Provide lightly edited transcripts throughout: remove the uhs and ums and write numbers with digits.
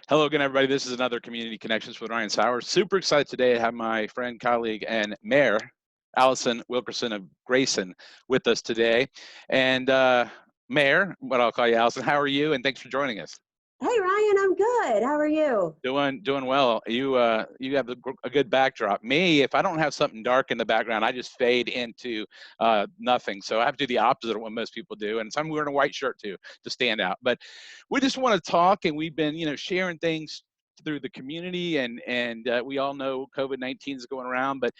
Hello again, everybody. This is another Community Connections with Ryan Sauers. Super excited today to have my friend, colleague, and mayor, Allison Wilkerson of Grayson, with us today. And Mayor, what I'll call you, Allison, how are you? And thanks for joining us. Hey Ryan, I'm good. How are you? Doing well. You have a good backdrop. Me, if I don't have something dark in the background, I just fade into nothing. So I have to do the opposite of what most people do. And so I'm wearing a white shirt too to stand out. But we just want to talk, and we've been sharing things through the community, and we all know COVID-19 is going around, but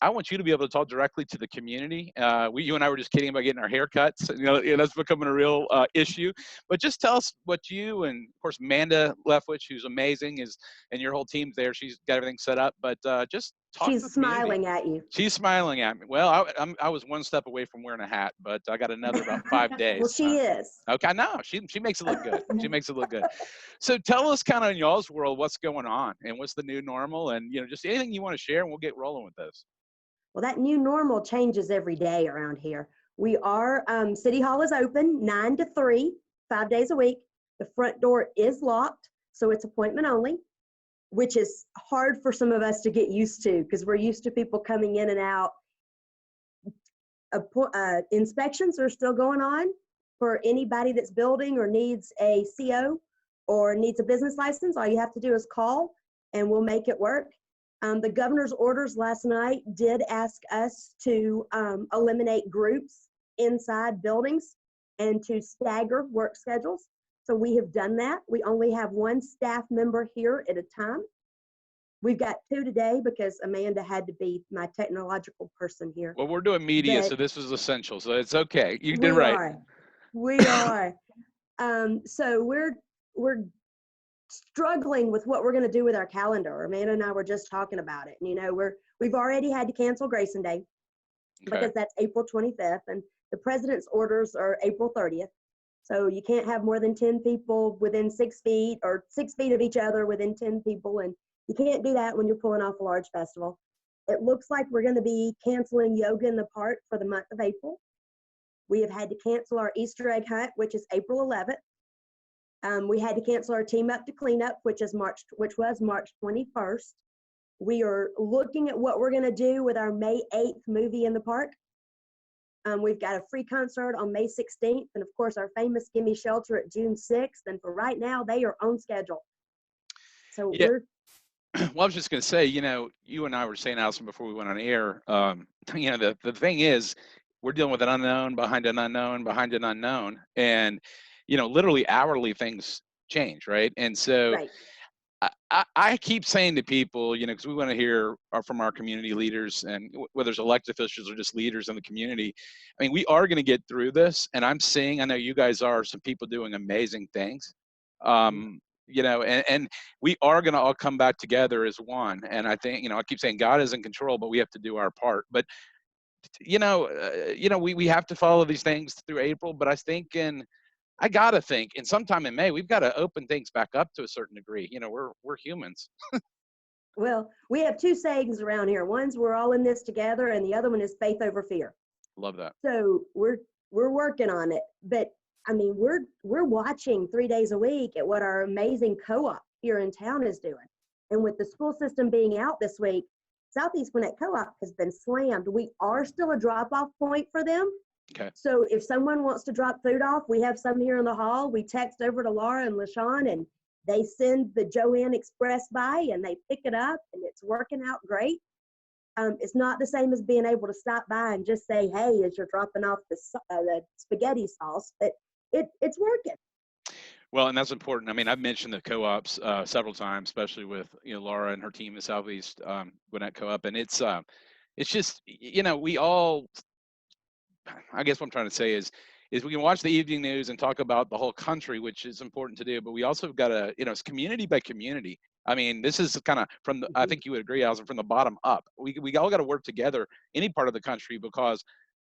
I want you to be able to talk directly to the community. You and I were just kidding about getting our haircuts. That's becoming a real issue. But just tell us what you, and of course Amanda Leftwich, who's amazing, and your whole team's there. She's got everything set up. But just talk to She's the community. smiling at you. She's smiling at me. Well, I was one step away from wearing a hat, but I got another about 5 days. Well, she is. Okay, no, she makes it look good. She makes it look good. So tell us kind of in y'all's world what's going on and what's the new normal, and just anything you want to share, and we'll get rolling with this. Well, that new normal changes every day around here. We are, City Hall is open 9 to 3, 5 days a week. The front door is locked, so it's appointment only, which is hard for some of us to get used to because we're used to people coming in and out. Inspections are still going on for anybody that's building or needs a CO or needs a business license. All you have to do is call and we'll make it work. The governor's orders last night did ask us to eliminate groups inside buildings and to stagger work schedules. So we have done that. We only have one staff member here at a time. We've got 2 today because Amanda had to be my technological person here. Well, we're doing media, so this is essential, so it's okay. You did right. We are. So we're struggling with what we're going to do with our calendar. Amanda and I were just talking about it. We've already had to cancel Grayson Day because that's April 25th, and the president's orders are April 30th. So you can't have more than 10 people within 6 feet or 6 feet of each other within 10 people, and you can't do that when you're pulling off a large festival. It looks like we're going to be canceling yoga in the park for the month of April. We have had to cancel our Easter egg hunt, which is April 11th. We had to cancel our Team Up to Clean Up, which was March 21st. We are looking at what we're going to do with our May 8th movie in the park. We've got a free concert on May 16th, and of course our famous Gimme Shelter at June 6th. And for right now, they are on schedule. So we're. Well, I was just going to say, you and I were saying, Allison, before we went on air, the thing is, we're dealing with an unknown behind an unknown behind an unknown, and literally hourly things change, right? And so I keep saying to people, because we want to hear from our community leaders, and whether it's elected officials or just leaders in the community, I mean, we are going to get through this. And I know you guys are some people doing amazing things, and we are going to all come back together as one. And I think, I keep saying God is in control, but we have to do our part. But we have to follow these things through April, but I gotta think, and sometime in May, we've got to open things back up to a certain degree. We're humans. Well, we have 2 sayings around here. One's we're all in this together, and the other one is faith over fear. Love that. So we're working on it, but I mean, we're watching 3 days a week at what our amazing co-op here in town is doing, and with the school system being out this week, Southeast Gwinnett Co-op has been slammed. We are still a drop-off point for them. Okay. So if someone wants to drop food off, we have some here in the hall. We text over to Laura and LaShawn, and they send the Joanne Express by, and they pick it up, and it's working out great. It's not the same as being able to stop by and just say, hey, as you're dropping off the spaghetti sauce, but it's working. Well, and that's important. I mean, I've mentioned the co-ops several times, especially with Laura and her team at Southeast Gwinnett Co-op, and it's just we all. I guess what I'm trying to say is we can watch the evening news and talk about the whole country, which is important to do, but we also got to it's community by community. I mean, this is kind of from the, I think you would agree, Allison, from the bottom up. We all got to work together, any part of the country, because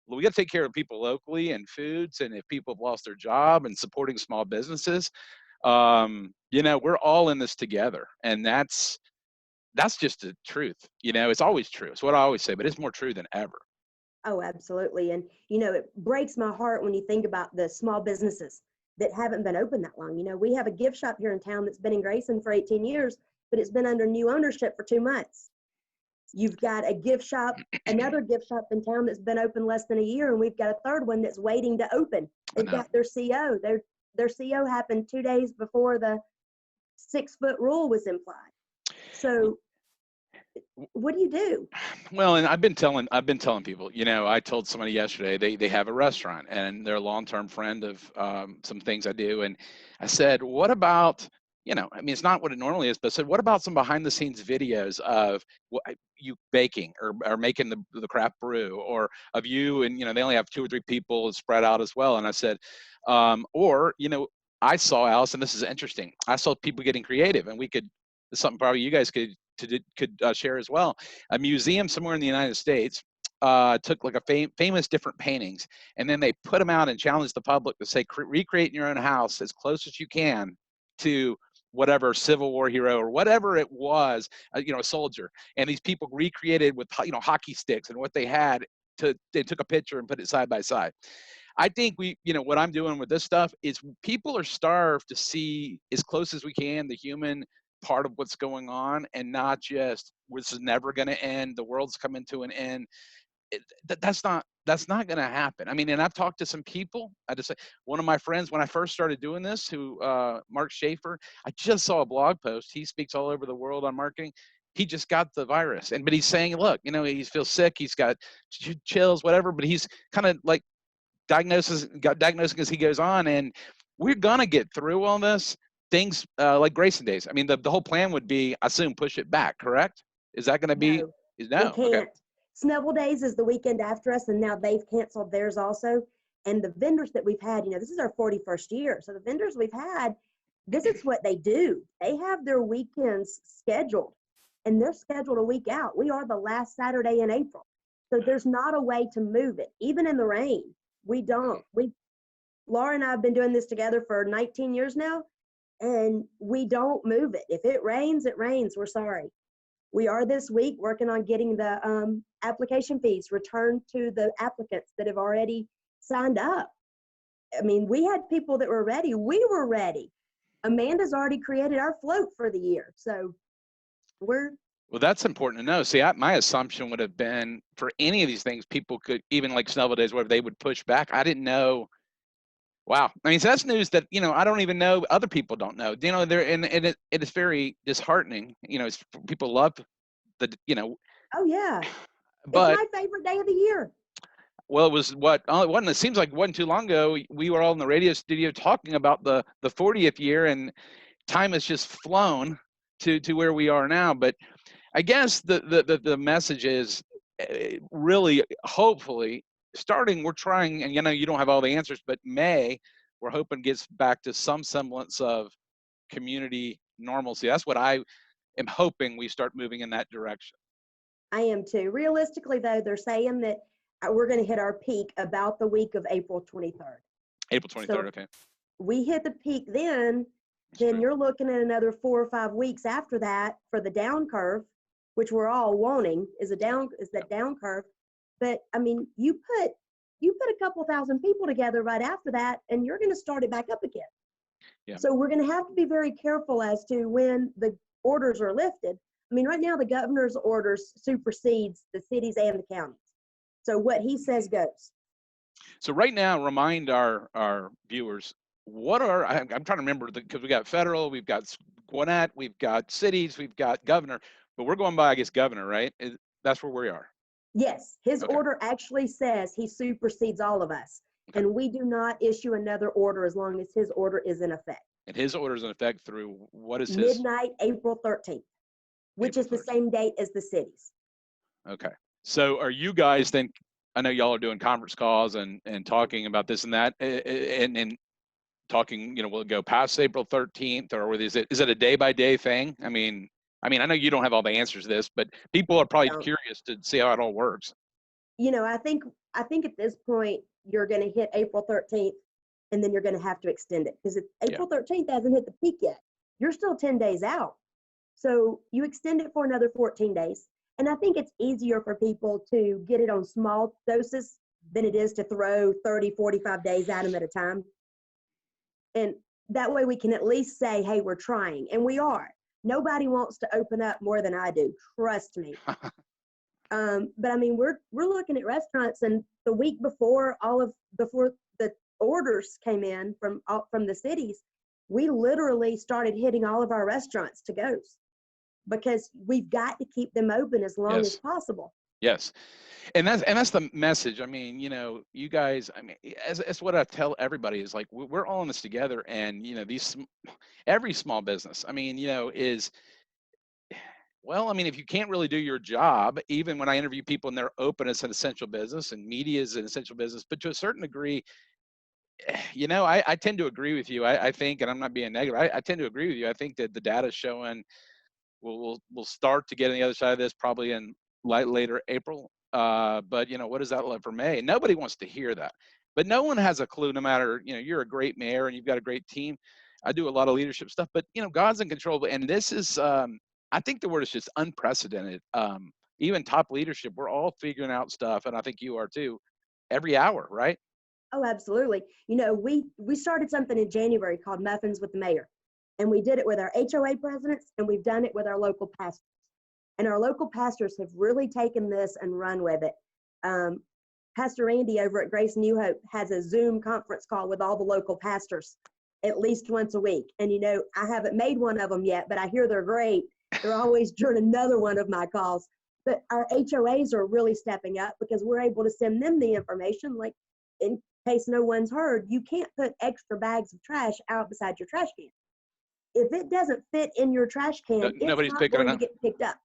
we got to take care of people locally and foods, and if people have lost their job, and supporting small businesses. We're all in this together, and that's just the truth. It's always true. It's what I always say, but it's more true than ever. Oh, absolutely. And, it breaks my heart when you think about the small businesses that haven't been open that long. You know, we have a gift shop here in town that's been in Grayson for 18 years, but it's been under new ownership for 2 months. You've got a gift shop, another gift shop in town that's been open less than a year, and we've got a third one that's waiting to open. They've got their CO. Their CO happened 2 days before the 6-foot rule was implied. So what do you do? Well, and I've been telling people, you know, I told somebody yesterday, they have a restaurant and they're a long-term friend of some things I do. And I said, what about, you know, I mean, it's not what it normally is, but I said, what about some behind the scenes videos of you baking or making the craft brew, or of you, and, you know, they only have 2 or 3 people spread out as well. And I said, or, you know, I saw, Allison, this is interesting. I saw people getting creative, and it's something probably you guys could share as well. A museum somewhere in the United States took like a famous different paintings, and then they put them out and challenged the public to say, recreate in your own house as close as you can to whatever Civil War hero or whatever it was, you know, a soldier. And these people recreated with, you know, hockey sticks and what they had. They took a picture and put it side by side. I think you know, what I'm doing with this stuff is people are starved to see as close as we can the human part of what's going on, and not just this is never going to end, the world's coming to an end. That's not going to happen. I mean, and I've talked to some people. I just say, one of my friends, when I first started doing this, who Mark Schaefer, I just saw a blog post. He speaks all over the world on marketing. He just got the virus, but he's saying, look, you know, he feels sick, he's got chills, whatever, but he's kind of like diagnosing as he goes on, and we're gonna get through all this. Things like Grayson Days. I mean, the whole plan would be, I assume, push it back. Correct? Is that going to be? No, No. we can't. Okay. Snuggle Days is the weekend after us, and now they've canceled theirs also. And the vendors that we've had, you know, this is our 41st year. So the vendors we've had, this is what they do. They have their weekends scheduled, and they're scheduled a week out. We are the last Saturday in April. So there's not a way to move it, even in the rain. We don't. Laura and I have been doing this together for 19 years now, and we don't move it. If it rains, it rains. We're sorry. We are this week working on getting the application fees returned to the applicants that have already signed up. I mean, we had people that were ready. We were ready. Amanda's already created our float for the year. So well, that's important to know. See, my assumption would have been for any of these things, people could, even like Snuggle Days, whatever, they would push back. I didn't know. Wow. I mean, so that's news that, you know, I don't even know, other people don't know. You know, and it is very disheartening. You know, people love you know. Oh, yeah. But it's my favorite day of the year. Well, it was it seems like it wasn't too long ago, we were all in the radio studio talking about the 40th year, and time has just flown to where we are now. But I guess the message is really, hopefully, we're trying, and you know, you don't have all the answers, but we're hoping gets back to some semblance of community normalcy. That's what I am hoping, we start moving in that direction. I am too. Realistically, though, they're saying that we're going to hit our peak about the week of April 23rd. April 23rd, so okay. We hit the peak then you're looking at another 4 or 5 weeks after that for the down curve, which we're all wanting is that down curve. But I mean, you put a couple thousand people together right after that, and you're going to start it back up again. Yeah. So we're going to have to be very careful as to when the orders are lifted. I mean, right now the governor's orders supersedes the cities and the counties. So what he says goes. So right now, remind our viewers, I'm trying to remember, because we got federal, we've got Gwinnett, we've got cities, we've got governor, but we're going by, I guess, governor, right? That's where we are. Yes, his order actually says he supersedes all of us, and we do not issue another order as long as his order is in effect. And his order is in effect through, what is his? Midnight, April 13th, which is the same date as the cities. Okay. So are you guys then, I know y'all are doing conference calls and talking about this and that, and talking, you know, will it go past April 13th, or is it a day-by-day thing? I mean, I know you don't have all the answers to this, but people are probably curious to see how it all works. You know, I think at this point, you're going to hit April 13th, and then you're going to have to extend it, because April 13th hasn't hit the peak yet. You're still 10 days out. So you extend it for another 14 days. And I think it's easier for people to get it on small doses than it is to throw 30, 45 days at them at a time. And that way we can at least say, hey, we're trying. And we are. Nobody wants to open up more than I do. Trust me. But I mean, we're looking at restaurants, and the week before before the orders came in from the cities, we literally started hitting all of our restaurants to goes because we've got to keep them open as long as Yes. possible. Yes. And that's the message. I mean, you guys, I mean, as what I tell everybody is like, we're all in this together. And, every small business, I mean, is, well, I mean, if you can't really do your job, even when I interview people and they're open, it's an essential business and media is an essential business, but to a certain degree, I tend to agree with you. I think, and I'm not being negative, I tend to agree with you. I think that the data is showing we'll start to get on the other side of this probably in later April. But what does that look for May? Nobody wants to hear that, but no one has a clue. No matter, you're a great mayor and you've got a great team. I do a lot of leadership stuff, but God's in control. And this is, I think the word is just unprecedented. Even top leadership, we're all figuring out stuff, and I think you are too, every hour, right? Oh, absolutely. We started something in January called Muffins with the Mayor, and we did it with our HOA presidents, and we've done it with our local pastors. And our local pastors have really taken this and run with it. Pastor Randy over at Grayson New Hope has a Zoom conference call with all the local pastors at least once a week. And, I haven't made one of them yet, but I hear they're great. They're always during another one of my calls. But our HOAs are really stepping up because we're able to send them the information, like, in case no one's heard, you can't put extra bags of trash out beside your trash can. If it doesn't fit in your trash can, Nobody's it's not picking going it to up. get picked up.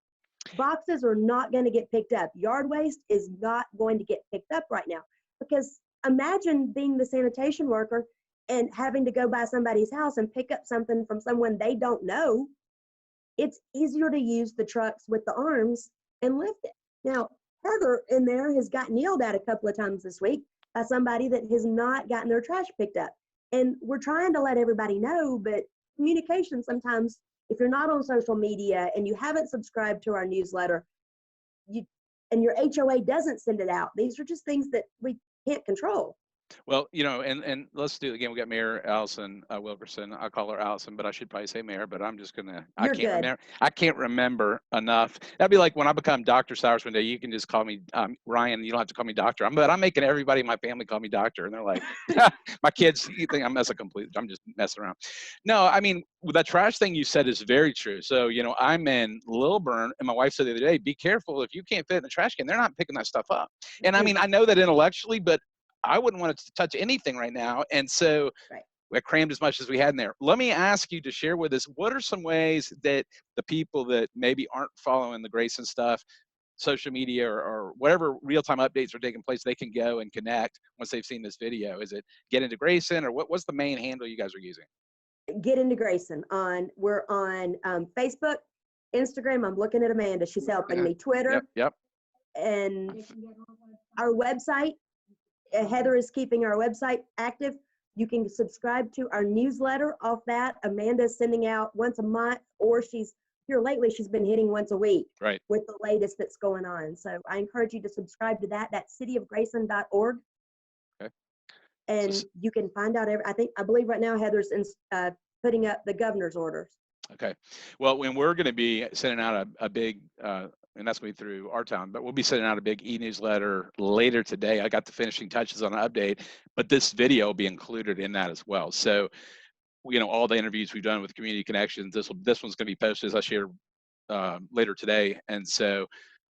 Boxes are not going to get picked up. Yard waste is not going to get picked up right now, because imagine being the sanitation worker and having to go by somebody's house and pick up something from someone they don't know. It's easier to use the trucks with the arms and lift it. Now, Heather in there has gotten yelled at a couple of times this week by somebody that has not gotten their trash picked up. And we're trying to let everybody know, but communication sometimes, if you're not on social media and you haven't subscribed to our newsletter, and your HOA doesn't send it out, these are just things that we can't control. Well, and let's do it again. We got Mayor Allison Wilkerson. I call her Allison, but I should probably say Mayor. But I'm just gonna. You're good. I can't remember enough. That'd be like when I become Dr. Sauers one day. You can just call me Ryan. You don't have to call me Doctor. But I'm making everybody in my family call me Doctor, and they're like, my kids. You think I'm messing completely? I'm just messing around. No, I mean, the trash thing you said is very true. So I'm in Lilburn, and my wife said the other day, be careful if you can't fit in the trash can. They're not picking that stuff up. And I mean, I know that intellectually, but I wouldn't want it to touch anything right now. And so Right. we crammed as much as we had in there. Let me ask you to share with us, what are some ways that the people that maybe aren't following the Grayson stuff, social media or whatever real-time updates are taking place, they can go and connect once they've seen this video? Is it get into Grayson, or what's the main handle you guys are using? Get into Grayson. We're on Facebook, Instagram. I'm looking at Amanda. She's helping me. Twitter. Yep. And our website. Heather is keeping our website active. You can subscribe to our newsletter off that. Amanda's sending out once a month, or here lately, she's been hitting once a week with the latest that's going on. So I encourage you to subscribe to that. That's cityofgrayson.org. Okay. And you can find out I believe right now Heather's putting up the governor's orders. Okay. Well, when we're going to be sending out a big, and that's going to be through our town, but we'll be sending out a big e-newsletter later today. I got the finishing touches on an update, but this video will be included in that as well. So, all the interviews we've done with Community Connections, this one's going to be posted, as I share later today. And so,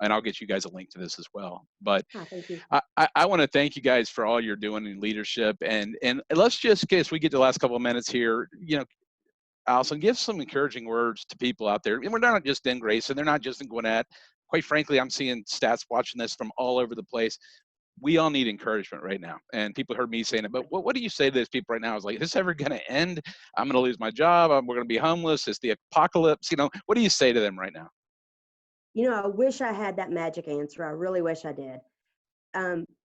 and I'll get you guys a link to this as well. But thank you. I want to thank you guys for all you're doing in leadership. And let's just, as we get to the last couple of minutes here, Allison, give some encouraging words to people out there. And we're not just in Grayson, they're not just in Gwinnett. Quite frankly, I'm seeing stats watching this from all over the place. We all need encouragement right now. And people heard me saying it, but what do you say to those people right now? Is like, is this ever going to end? I'm going to lose my job. We're going to be homeless. It's the apocalypse. What do you say to them right now? I wish I had that magic answer. I really wish I did.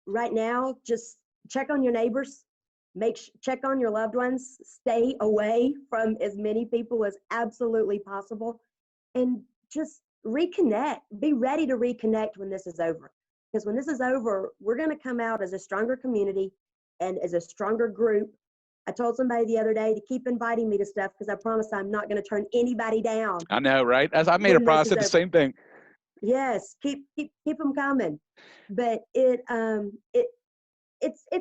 Right now, just check on your neighbors. Check on your loved ones. Stay away from as many people as absolutely possible, and just reconnect. Be ready to reconnect when this is over, because when this is over, we're going to come out as a stronger community and as a stronger group, I told somebody the other day to keep inviting me to stuff because I promise I'm not going to turn anybody down I know, right? As I made a when this promise, is the over. same thing. Yes, keep them coming. But it's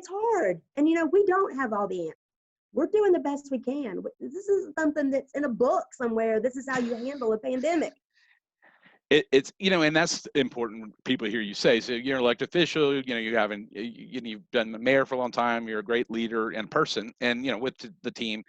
hard, and we don't have all the answers. We're doing the best we can. This is something that's in a book somewhere. This is how you handle a pandemic. It's and that's important. People hear you say, so you're an elected official. You've been the mayor for a long time. You're a great leader and person, and with the team,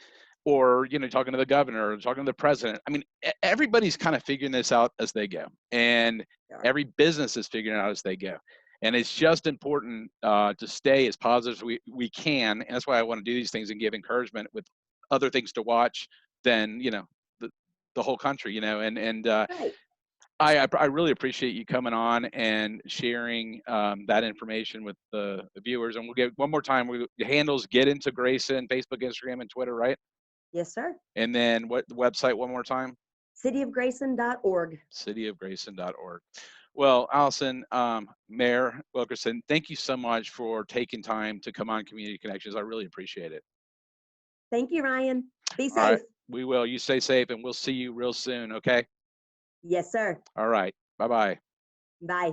or talking to the governor, or talking to the president. I mean, everybody's kind of figuring this out as they go, and every business is figuring it out as they go. And it's just important to stay as positive as we can, and that's why I want to do these things and give encouragement with other things to watch than the whole country. Right. I really appreciate you coming on and sharing that information with the viewers. And we'll get one more time. The handles Get Into Grayson, Facebook, Instagram, and Twitter, right? Yes, sir. And then what the website one more time? cityofgrayson.org. cityofgrayson.org. Well, Allison, Mayor Wilkerson, thank you so much for taking time to come on Community Connections. I really appreciate it. Thank you, Ryan. Be All right, safe. we will. You stay safe, and we'll see you real soon, okay? Yes, sir. All right. Bye-bye. Bye.